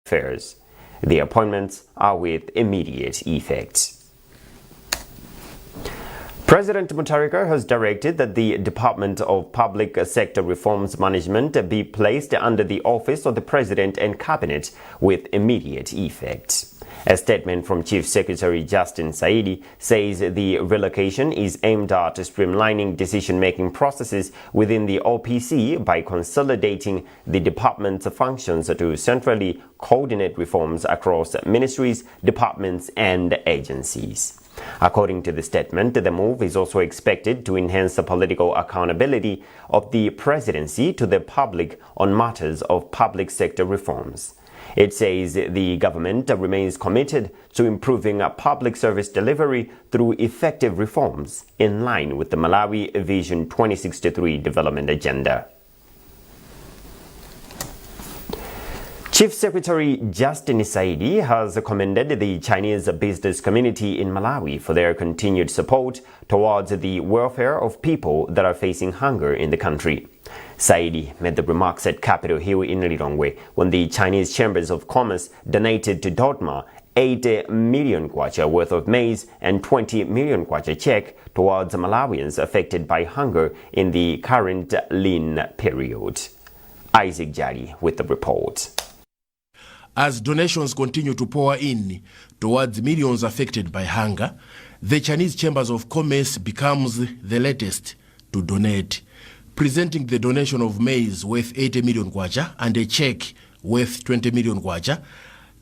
affairs. The appointments are with immediate effect. President Mutharika has directed that the Department of Public Sector Reforms Management be placed under the Office of the President and Cabinet with immediate effect. A statement from Chief Secretary Justin Saidi says the relocation is aimed at streamlining decision-making processes within the OPC by consolidating the department's functions to centrally coordinate reforms across ministries, departments, and agencies. According to the statement, the move is also expected to enhance the political accountability of the presidency to the public on matters of public sector reforms. It says the government remains committed to improving public service delivery through effective reforms in line with the Malawi Vision 2063 development agenda. Chief Secretary Justin Saidi has commended the Chinese business community in Malawi for their continued support towards the welfare of people that are facing hunger in the country. Saidi made the remarks at Capitol Hill in Lilongwe when the Chinese Chambers of Commerce donated to Dodma 8 million kwacha worth of maize and 20 million kwacha check towards Malawians affected by hunger in the current lean period. Isaac Jari with the report. As donations continue to pour in towards millions affected by hunger, the Chinese Chambers of Commerce becomes the latest to donate, presenting the donation of maize worth 80 million kwacha and a check worth 20 million kwacha.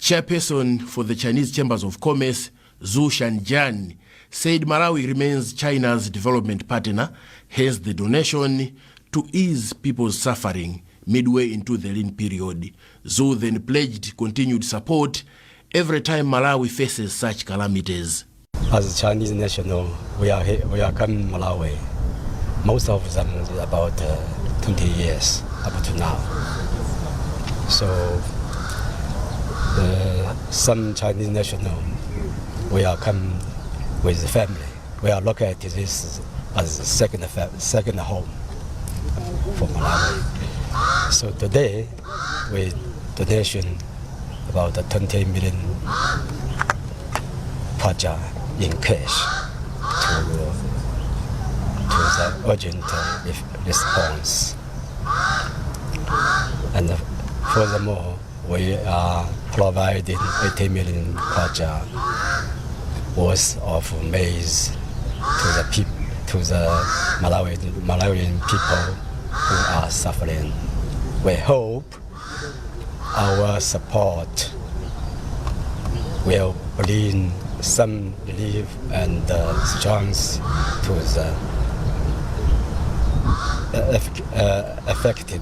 Chairperson for the Chinese Chambers of Commerce, Zhu Shanjian, said Malawi remains China's development partner, hence the donation to ease people's suffering midway into the lean period. Zhu then pledged continued support every time Malawi faces such calamities. As a Chinese national, we are coming Malawi. Most of them is about 20 years up to now. So some Chinese national, we are coming with the family. We are looking at this as a second home for Malawi. So today, with donation about 20 million kwacha in cash to the urgent response. And furthermore, we are providing 80 million kwacha worth of maize to the Malawian people who are suffering. We hope our support will bring some relief and strength to the affected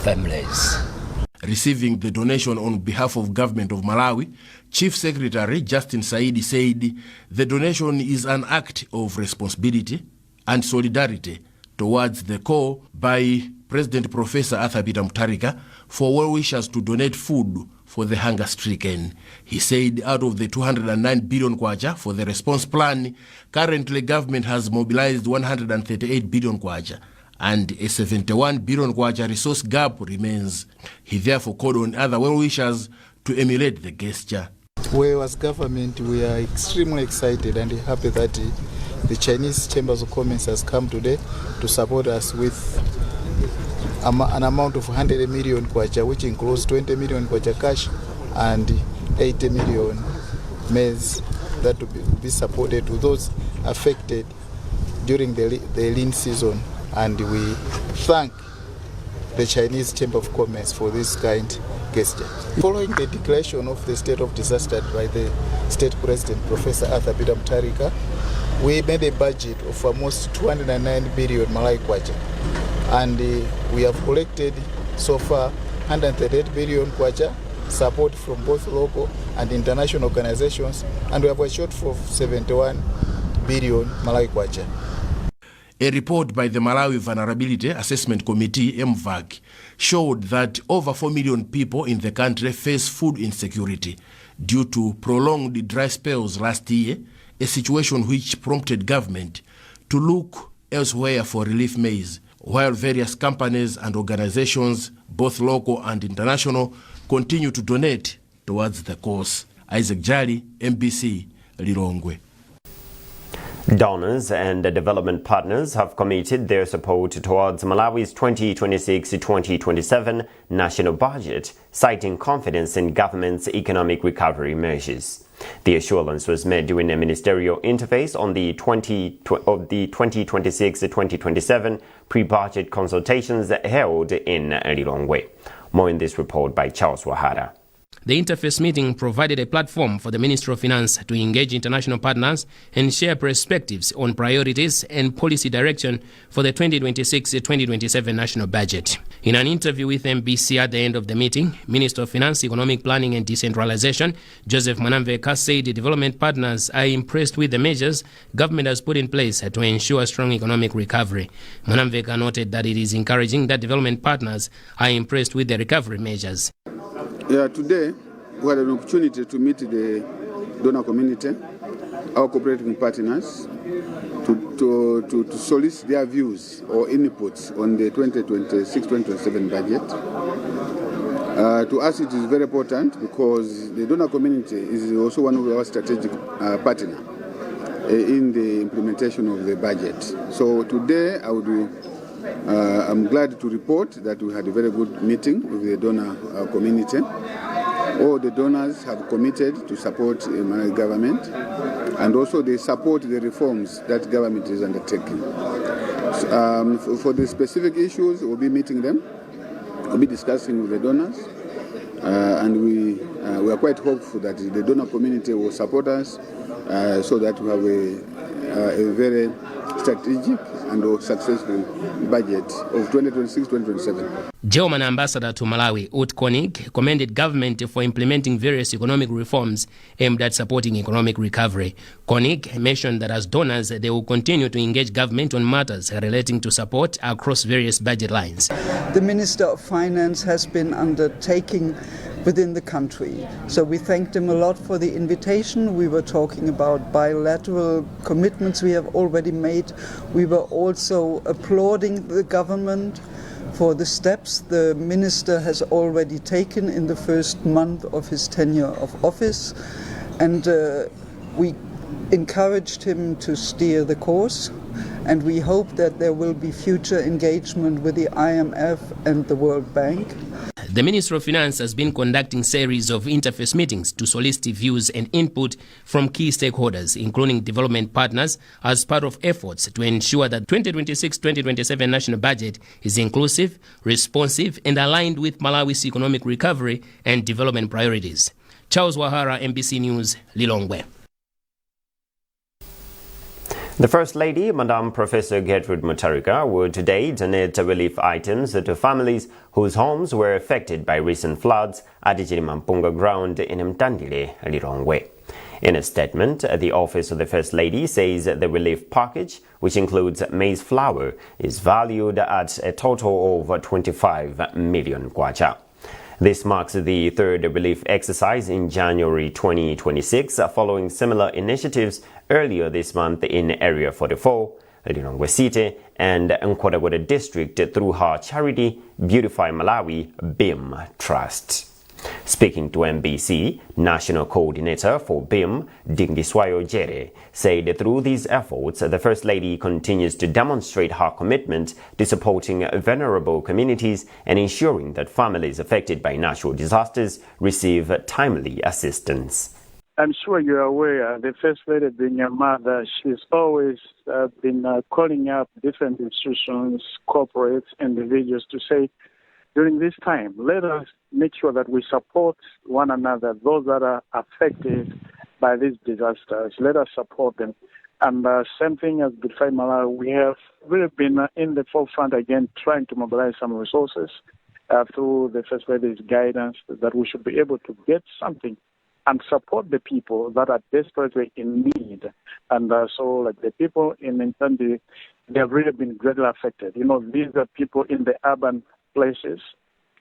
families. Receiving the donation on behalf of Government of Malawi, Chief Secretary Justin Saidi said the donation is an act of responsibility and solidarity towards the call by President Professor Arthur Peter Mutharika for well-wishers to donate food for the hunger-stricken. He said out of the 209 billion kwacha for the response plan, currently government has mobilized 138 billion kwacha and a 71 billion kwacha resource gap remains. He therefore called on other well-wishers to emulate the gesture. We as government, we are extremely excited and happy that the Chinese Chambers of Commerce has come today to support us with an amount of 100 million kwacha, which includes 20 million kwacha cash and 80 million maize that will be supported to those affected during the lean season. And we thank the Chinese Chamber of Commerce for this kind gesture. Following the declaration of the state of disaster by the State President, Professor Arthur Peter Mutharika, we made a budget of almost 209 billion Malawi kwacha. And we have collected so far 138 billion kwacha, support from both local and international organizations, and we have a shortfall of 71 billion Malawi kwacha. A report by the Malawi Vulnerability Assessment Committee, MVAC, showed that over 4 million people in the country face food insecurity due to prolonged dry spells last year, a situation which prompted government to look elsewhere for relief maize, while various companies and organizations, both local and international, continue to donate towards the cause. Isaac Jali, MBC, Lilongwe. Donors and development partners have committed their support towards Malawi's 2026-2027 national budget, citing confidence in government's economic recovery measures. The assurance was made during a ministerial interface on the 2026-2027 pre-budget consultations held in Lilongwe. More in this report by Charles Wahara. The interface meeting provided a platform for the Ministry of Finance to engage international partners and share perspectives on priorities and policy direction for the 2026-2027 national budget. In an interview with MBC at the end of the meeting, Minister of Finance, Economic Planning and Decentralization, Joseph Mwanamveka, said the development partners are impressed with the measures government has put in place to ensure strong economic recovery. Mwanamveka noted that it is encouraging that development partners are impressed with the recovery measures. Yeah, today we had an opportunity to meet the donor community, our cooperating partners, to solicit their views or inputs on the 2026-2027 budget. To us it is very important because the donor community is also one of our strategic partners in the implementation of the budget. So today I'm glad to report that we had a very good meeting with the donor community. All the donors have committed to support the Malawi government, and also they support the reforms that government is undertaking. For the specific issues, we'll be meeting them, we'll be discussing with the donors, and we are quite hopeful that the donor community will support us so that we have a very strategic and successful budget of 2026-2027. German ambassador to Malawi, Ut Koenig, commended government for implementing various economic reforms aimed at supporting economic recovery. Koenig mentioned that as donors, they will continue to engage government on matters relating to support across various budget lines. The Minister of Finance has been undertaking within the country. So we thanked him a lot for the invitation. We were talking about bilateral commitments we have already made. We were also applauding the government for the steps the minister has already taken in the first month of his tenure of office. And we encouraged him to steer the course. And we hope that there will be future engagement with the IMF and the World Bank. The Ministry of Finance has been conducting series of interface meetings to solicit views and input from key stakeholders, including development partners, as part of efforts to ensure that 2026-2027 national budget is inclusive, responsive, and aligned with Malawi's economic recovery and development priorities. Charles Wahara, MBC News, Lilongwe. The First Lady, Madam Professor Gertrude Mutharika, will today donate relief items to families whose homes were affected by recent floods at the Chilimampunga ground in Mtandile, Lilongwe. In a statement, the Office of the First Lady says the relief package, which includes maize flour, is valued at a total of 25 million kwacha. This marks the third relief exercise in January 2026, following similar initiatives earlier this month in Area 44, Lilongwe City, and Nkhotakota District through her charity Beautify Malawi BIM Trust. Speaking to MBC, National Coordinator for BIM, Dingiswayo Jere, said through these efforts, the First Lady continues to demonstrate her commitment to supporting vulnerable communities and ensuring that families affected by natural disasters receive timely assistance. I'm sure you're aware, the First Lady being your mother, she's always been calling up different institutions, corporates, individuals to say, during this time, let us make sure that we support one another, those that are affected by these disasters. Let us support them. And same thing as Beautify Malawi, we have really been in the forefront again, trying to mobilize some resources through the First Lady's guidance that we should be able to get something and support the people that are desperately in need. And so like the people in Nkhani, they have really been greatly affected. You know, these are people in the urban places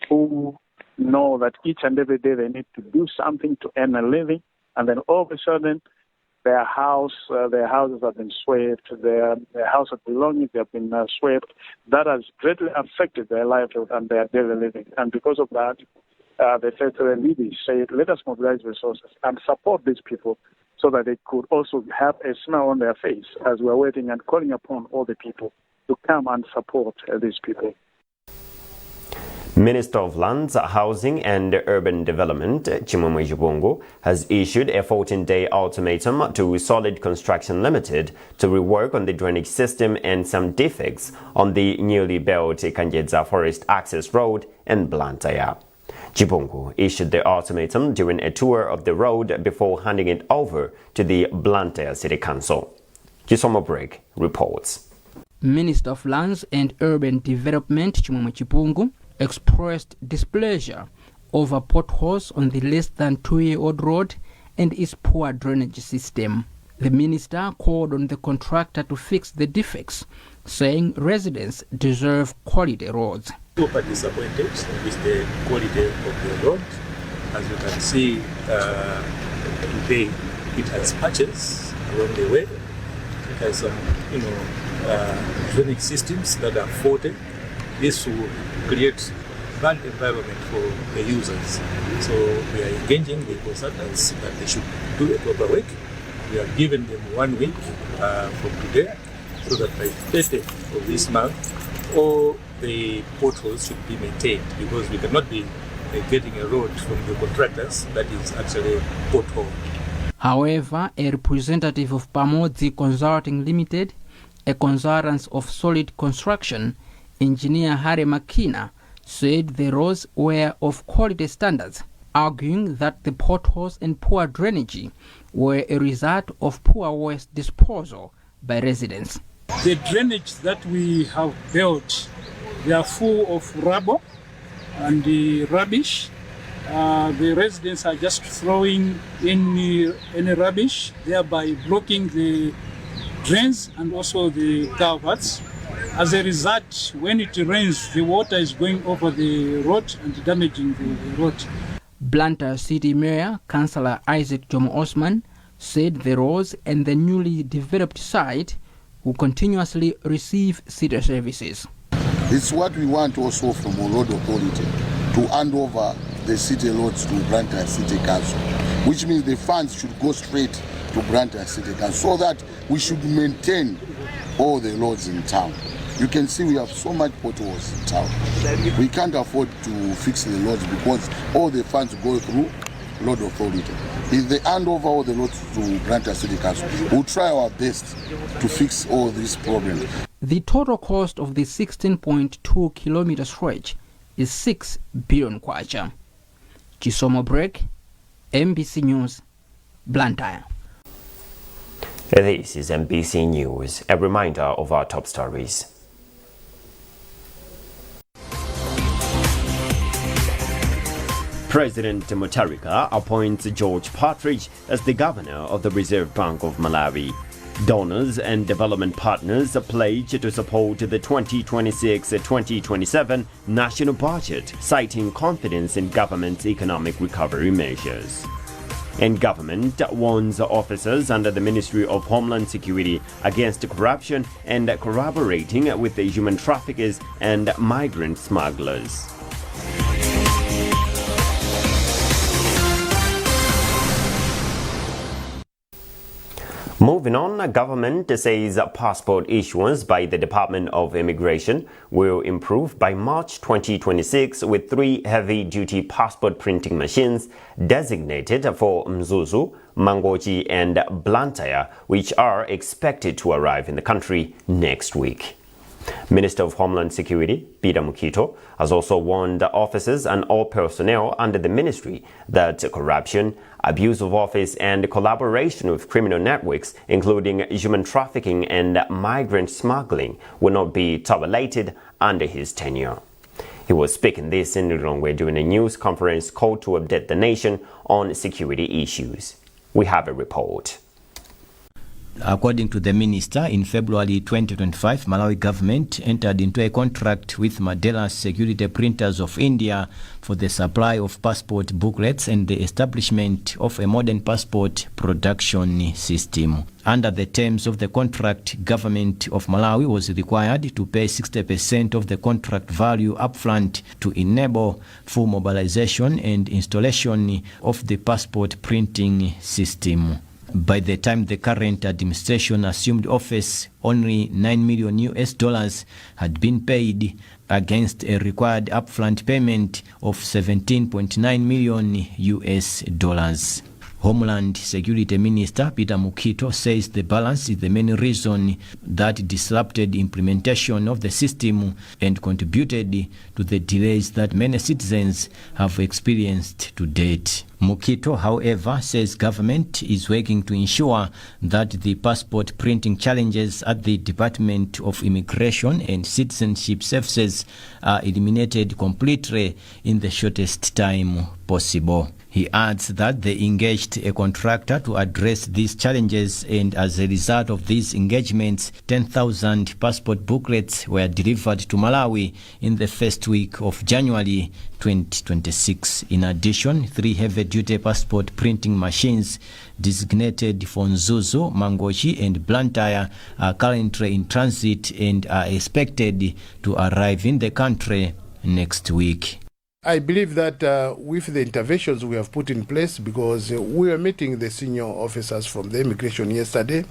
who know that each and every day they need to do something to earn a living, and then all of a sudden their houses have been swept, their household belongings have been swept. That has greatly affected their livelihood and their daily living. And because of that, the federal leaders said, let us mobilize resources and support these people so that they could also have a smile on their face as we're waiting and calling upon all the people to come and support these people. Minister of Lands, Housing and Urban Development, Zomwe Chipungwe, has issued a 14-day ultimatum to Solid Construction Limited to rework on the drainage system and some defects on the newly built Kanjedza Forest Access Road in Blantyre. Chipungwe issued the ultimatum during a tour of the road before handing it over to the Blantyre City Council. Zomwe Break reports. Minister of Lands and Urban Development, Zomwe Chipungwe, expressed displeasure over potholes on the less than 2-year-old road and its poor drainage system. The minister called on the contractor to fix the defects, saying residents deserve quality roads. Super disappointed with the quality of the road. As you can see, today it has patches along the way. It has drainage systems that are faulty. This will create bad environment for the users. So we are engaging the consultants that they should do a proper work. We have given them 1 week from today, so that by 30th of this month, all the potholes should be maintained, because we cannot be getting a road from the contractors that is actually pothole. However, a representative of Pamodzi Consulting Limited, a consultant of Solid Construction, Engineer Harry Makina, said the roads were of quality standards, arguing that the potholes and poor drainage were a result of poor waste disposal by residents. The drainage that we have built, they are full of rubble and the rubbish. The residents are just throwing any rubbish, thereby blocking the drains and also the culverts. As a result, when it rains, the water is going over the road and damaging the road. Blantyre City Mayor, Councillor Isaac Jomo Osman, said the roads and the newly developed site will continuously receive city services. It's what we want also from a road authority, to hand over the city roads to Blantyre City Council, which means the funds should go straight to Blantyre City Council, so that we should maintain all the roads in town. You can see we have so much potholes in town. We can't afford to fix the roads because all the funds go through road authority. If they hand over all the roads to Blantyre City Council, we'll try our best to fix all these problems. The total cost of the 16.2 kilometer stretch is 6 billion kwacha. Zomwe Break, MBC News, Blantyre. This is MBC News. A reminder of our top stories. President Mutharika appoints George Partridge as the governor of the Reserve Bank of Malawi. Donors and development partners pledge to support the 2026-2027 national budget, citing confidence in government's economic recovery measures. And government warns officers under the Ministry of Homeland Security against corruption and collaborating with the human traffickers and migrant smugglers. Moving on, government says passport issuance by the Department of Immigration will improve by March 2026 with 3 heavy-duty passport printing machines designated for Mzuzu, Mangochi and Blantyre, which are expected to arrive in the country next week. Minister of Homeland Security, Peter Mukito, has also warned officers and all personnel under the ministry that corruption, abuse of office and collaboration with criminal networks, including human trafficking and migrant smuggling, will not be tolerated under his tenure. He was speaking this in Lero during a news conference called to update the nation on security issues. We have a report. According to the minister, in February 2025, Malawi government entered into a contract with Madela Security Printers of India for the supply of passport booklets and the establishment of a modern passport production system. Under the terms of the contract, government of Malawi was required to pay 60% of the contract value upfront to enable full mobilization and installation of the passport printing system. By the time the current administration assumed office, only $9 million had been paid against a required upfront payment of $17.9 million. Homeland Security Minister Peter Mukito says the balance is the main reason that disrupted implementation of the system and contributed to the delays that many citizens have experienced to date. Mukito, however, says government is working to ensure that the passport printing challenges at the Department of Immigration and Citizenship Services are eliminated completely in the shortest time possible. He adds that they engaged a contractor to address these challenges, and as a result of these engagements, 10,000 passport booklets were delivered to Malawi in the first week of January 2026. In addition, 3 heavy-duty passport printing machines designated for Nzuzu, Mangochi, and Blantyre are currently in transit and are expected to arrive in the country next week. I believe that with the interventions we have put in place, because we are meeting the senior officers from the immigration yesterday,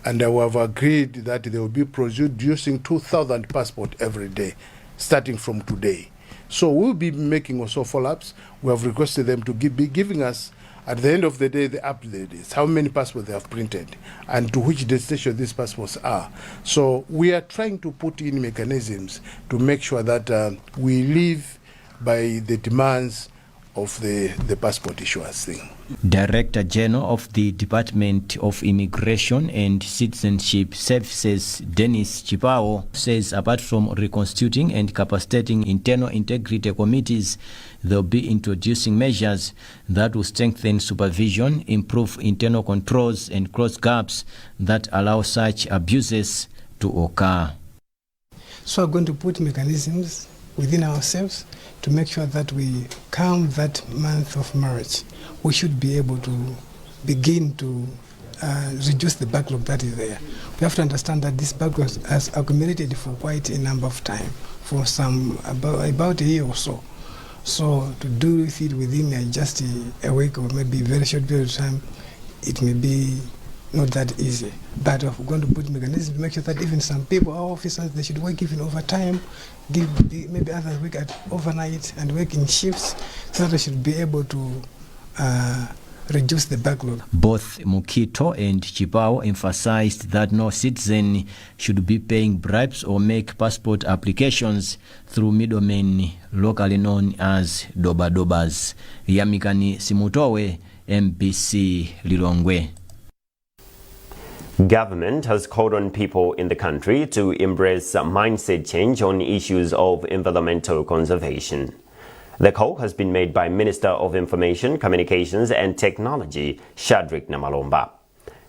and we have agreed that they will be producing 2,000 passports every day, starting from today. So we'll be making also follow-ups. We have requested them to be giving us, at the end of the day, the updates, how many passports they have printed, and to which destination these passports are. So we are trying to put in mechanisms to make sure that we live by the demands of the passport issuers thing. Director General of the Department of Immigration and Citizenship Services, Dennis Chipao, says apart from reconstituting and capacitating internal integrity committees, they'll be introducing measures that will strengthen supervision, improve internal controls, and close gaps that allow such abuses to occur. So we're going to put mechanisms within ourselves to make sure that we come that month of March. We should be able to begin to reduce the backlog that is there. We have to understand that this backlog has accumulated for quite a number of time, for about a year or so. So to do with it within just a week or maybe a very short period of time, it may be not that easy. But we're going to put mechanisms to make sure that even some people, our officers, they should work even overtime, maybe others work at overnight and work in shifts, so that they should be able to reduce the backlog. Both Mukito and Chipao emphasized that no citizen should be paying bribes or make passport applications through middlemen locally known as dobadobas. Nkhani Simutowe, MBC Lilongwe. Government has called on people in the country to embrace mindset change on issues of environmental conservation. The call has been made by Minister of Information, Communications and Technology, Shadrack Namalomba.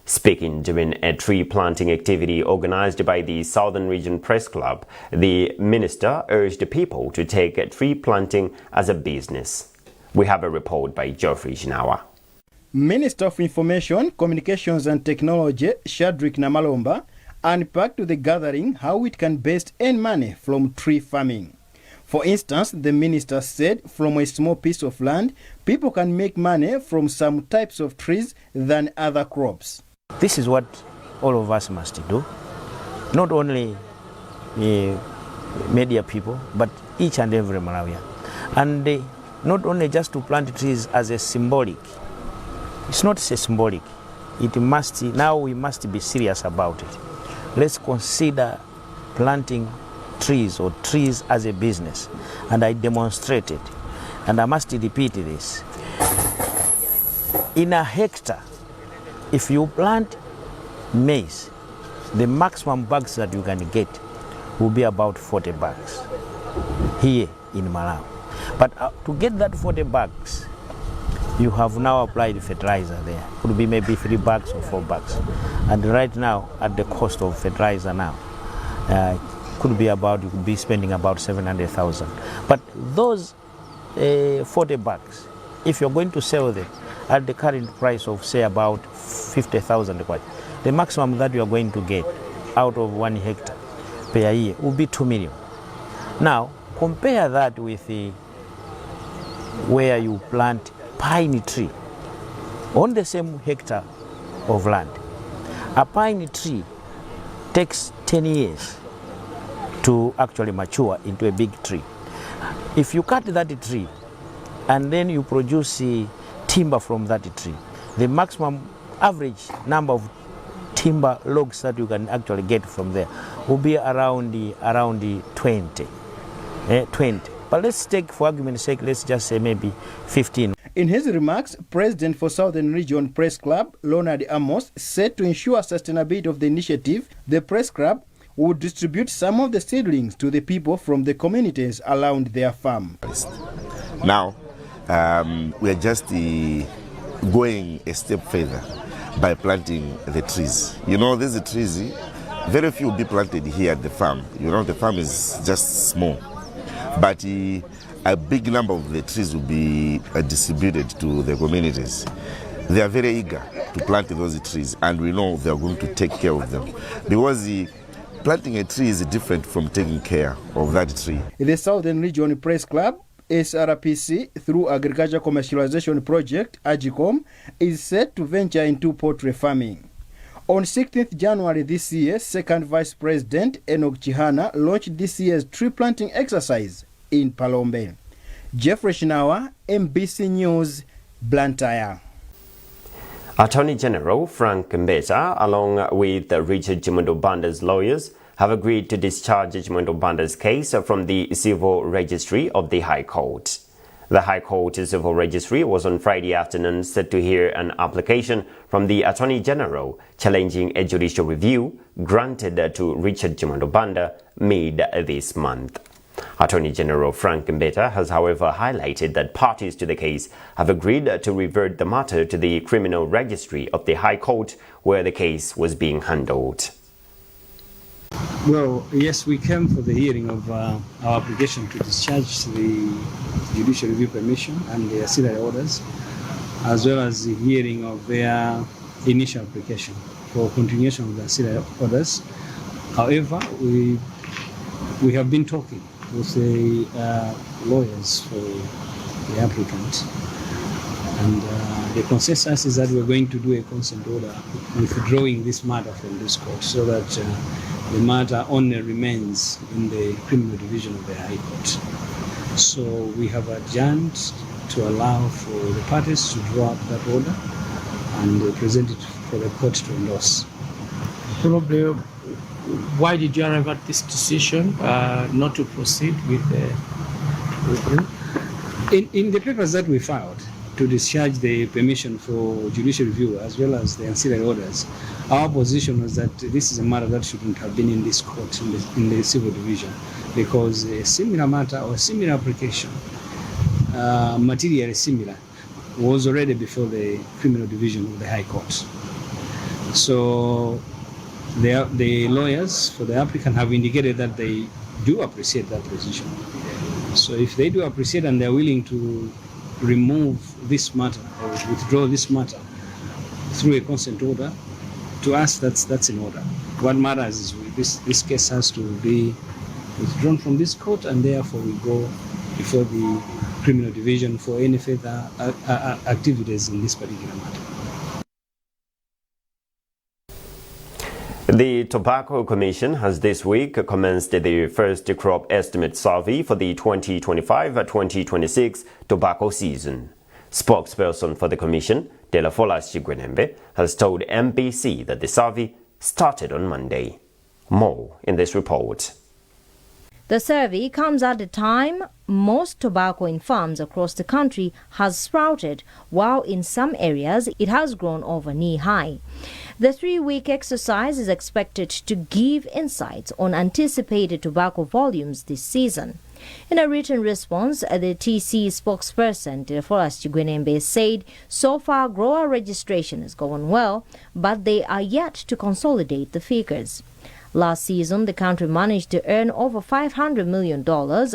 Speaking during a tree planting activity organized by the Southern Region Press Club, the minister urged people to take tree planting as a business. We have a report by Geoffrey Shinawa. Minister of Information, Communications and Technology, Shadrack Namalomba, unpacked to the gathering how it can best earn money from tree farming. For instance, the minister said from a small piece of land, people can make money from some types of trees than other crops. This is what all of us must do, not only media people, but each and every Malawian. And not only just to plant trees as a symbolic. It's not symbolic. Now we must be serious about it. Let's consider planting trees or trees as a business. And I demonstrated, and I must repeat this. In a hectare, if you plant maize, the maximum bags that you can get will be about 40 bags here in Malawi. But to get that 40 bags, you have now applied fertilizer there. Could be maybe $3 or $4. And right now, at the cost of fertilizer now, could be about, you could be spending about 700,000. But those $40, if you're going to sell them at the current price of say about 50,000, the maximum that you are going to get out of 1 hectare per year will be 2 million. Now, compare that with where you plant pine tree on the same hectare of land. A pine tree takes 10 years to actually mature into a big tree. If you cut that tree and then you produce timber from that tree, the maximum average number of timber logs that you can actually get from there will be around 20. But let's take, for argument's sake, let's just say maybe 15. In his remarks, President for Southern Region Press Club, Leonard Amos, said to ensure sustainability of the initiative, the Press Club would distribute some of the seedlings to the people from the communities around their farm. Now, we are just going a step further by planting the trees. You know, these trees, very few will be planted here at the farm. You know, the farm is just small. But a big number of the trees will be distributed to the communities. They are very eager to plant those trees, and we know they are going to take care of them. Because planting a tree is different from taking care of that tree. The Southern Region Press Club, SRPC, through Agriculture Commercialization Project, AGCOM, is set to venture into poultry farming. On 16th January this year, Second Vice President Enoch Chihana launched this year's tree planting exercise in Palombe. Jeffrey Shinawa, MBC News, Blantyre. Attorney General Frank Mbeta, along with Richard Chimondo Banda's lawyers, have agreed to discharge Chimondo Banda's case from the Civil Registry of the High Court. The High Court Civil Registry was on Friday afternoon set to hear an application from the Attorney General challenging a judicial review granted to Richard Chimondo Banda mid this month. Attorney General Frank Mbeta has, however, highlighted that parties to the case have agreed to revert the matter to the Criminal Registry of the High Court, where the case was being handled. Well, yes, we came for the hearing of our application to discharge the judicial review permission and the ancillary orders, as well as the hearing of their initial application for continuation of the ancillary orders. However, we have been talking with the lawyers for the applicant, and the consensus is that we're going to do a consent order withdrawing this matter from this court, so that the matter only remains in the criminal division of the High Court. So we have adjourned to allow for the parties to draw up that order and present it for the court to endorse. Probably, why did you arrive at this decision not to proceed with In the papers that we filed to discharge the permission for judicial review as well as the ancillary orders, our position was that this is a matter that shouldn't have been in this court, in the civil division, because a similar matter or similar application, materially similar, was already before the criminal division of the High Court. So the lawyers for the applicant have indicated that they do appreciate that position. So if they do appreciate and they're willing to remove this matter or withdraw this matter through a consent order, to us that's in order. What matters is this case has to be withdrawn from this court, and therefore we go before the criminal division for any further activities in this particular matter. The Tobacco Commission has this week commenced the first crop estimate survey for the 2025-2026 tobacco season. Spokesperson for the Commission, Delafola Chigwenembe, has told MBC that the survey started on Monday. More in this report. The survey comes at a time most tobacco in farms across the country has sprouted, while in some areas it has grown over knee-high. The 3-week exercise is expected to give insights on anticipated tobacco volumes this season. In a written response, the TC spokesperson, Theophilus Chigwenembe, said so far grower registration is going well, but they are yet to consolidate the figures. Last season, the country managed to earn over $500 million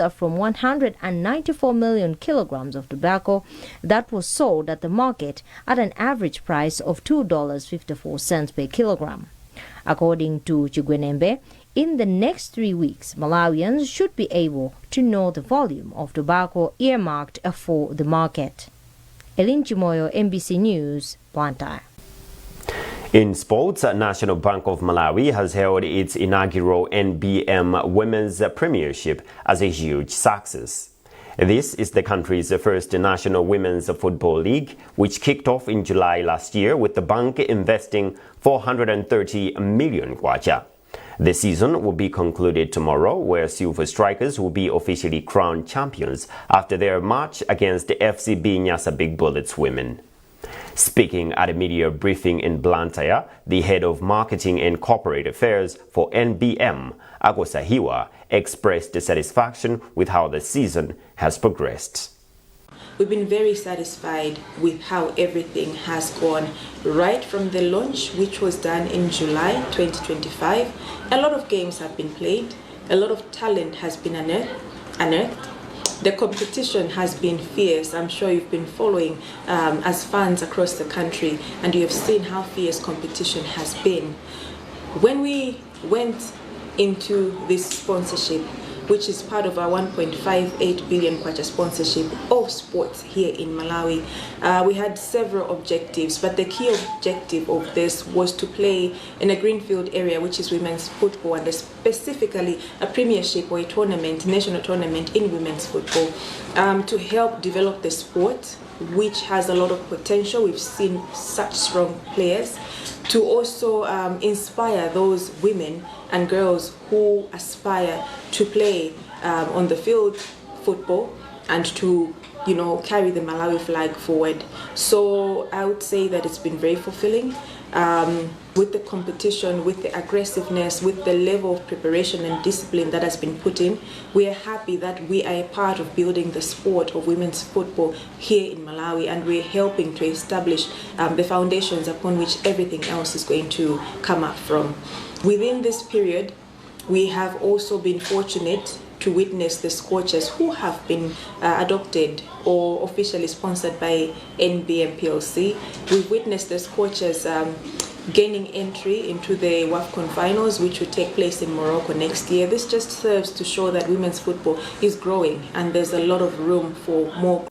from 194 million kilograms of tobacco that was sold at the market at an average price of $2.54 per kilogram. According to Chigwenembe, in the next 3 weeks, Malawians should be able to know the volume of tobacco earmarked for the market. Elin Chimoyo, NBC News, Blantyre. In sports, National Bank of Malawi has held its inaugural NBM Women's Premiership as a huge success. This is the country's first national women's football league, which kicked off in July last year with the bank investing 430 million kwacha. The season will be concluded tomorrow, where Silver Strikers will be officially crowned champions after their match against the FCB Nyasa Big Bullets women. Speaking at a media briefing in Blantyre, the head of marketing and corporate affairs for NBM, Agosahiwa, expressed satisfaction with how the season has progressed. We've been very satisfied with how everything has gone right from the launch, which was done in July 2025. A lot of games have been played, a lot of talent has been unearthed. The competition has been fierce. I'm sure you've been following as fans across the country, and you have seen how fierce competition has been. When we went into this sponsorship, which is part of our 1.58 billion kwacha sponsorship of sports here in Malawi, we had several objectives, but the key objective of this was to play in a greenfield area, which is women's football, and specifically a premiership or a tournament, national tournament in women's football, to help develop the sport, which has a lot of potential. We've seen such strong players, to also inspire those women and girls who aspire to play on the field football and to, carry the Malawi flag forward. So I would say that it's been very fulfilling. With the competition, with the aggressiveness, with the level of preparation and discipline that has been put in, we are happy that we are a part of building the sport of women's football here in Malawi, and we're helping to establish the foundations upon which everything else is going to come up from. Within this period, we have also been fortunate to witness the coaches who have been adopted or officially sponsored by NBM PLC. We've witnessed these coaches gaining entry into the WAFCON finals, which will take place in Morocco next year. This just serves to show that women's football is growing and there's a lot of room for more.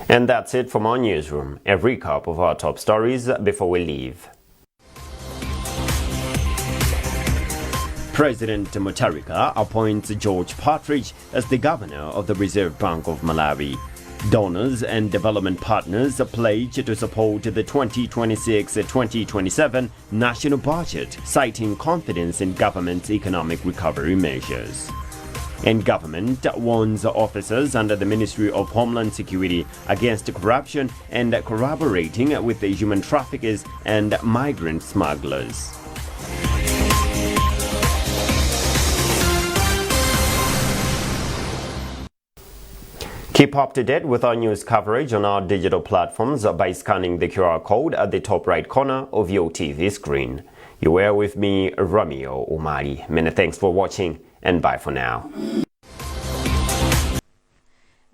And that's it from our newsroom. A recap of our top stories before we leave. President Mutharika appoints George Partridge as the governor of the Reserve Bank of Malawi. Donors and development partners pledge to support the 2026-2027 national budget, citing confidence in government's economic recovery measures. And government warns officers under the Ministry of Homeland Security against corruption and collaborating with the human traffickers and migrant smugglers. Keep up to date with our news coverage on our digital platforms by scanning the QR code at the top right corner of your TV screen. You were with me, Romeo Umari. Many thanks for watching, and bye for now.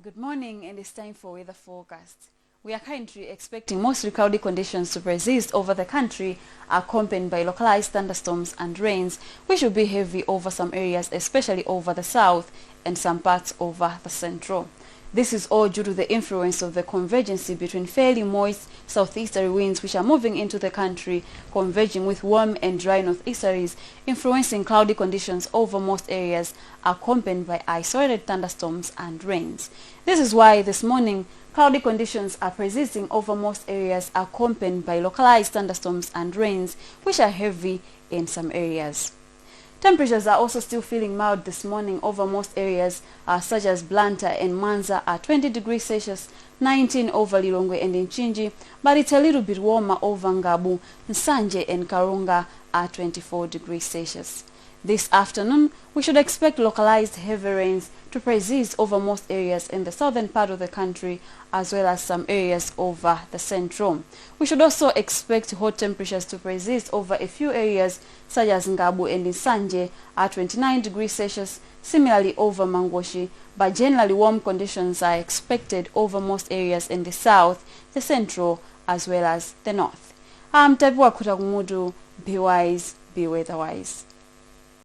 Good morning, and it's time for weather forecast. We are currently expecting mostly cloudy conditions to persist over the country, accompanied by localized thunderstorms and rains, which will be heavy over some areas, especially over the south and some parts over the central. This is all due to the influence of the convergence between fairly moist southeasterly winds which are moving into the country, converging with warm and dry northeasterlies, influencing cloudy conditions over most areas, accompanied by isolated thunderstorms and rains. This is why this morning cloudy conditions are persisting over most areas, accompanied by localized thunderstorms and rains which are heavy in some areas. Temperatures are also still feeling mild this morning over most areas such as Blantyre and Mwanza at 20 degrees Celsius, 19 over Lilongwe and Nchinji, but it's a little bit warmer over Ngabu, Nsanje and Karunga at 24 degrees Celsius. This afternoon, we should expect localized heavy rains to persist over most areas in the southern part of the country, as well as some areas over the central. We should also expect hot temperatures to persist over a few areas such as Ngabu and Nsanje at 29 degrees Celsius, similarly over Mangoshi, but generally warm conditions are expected over most areas in the south, the central, as well as the north. I'm Tapiwa Kutamudu. Be wise, be weatherwise.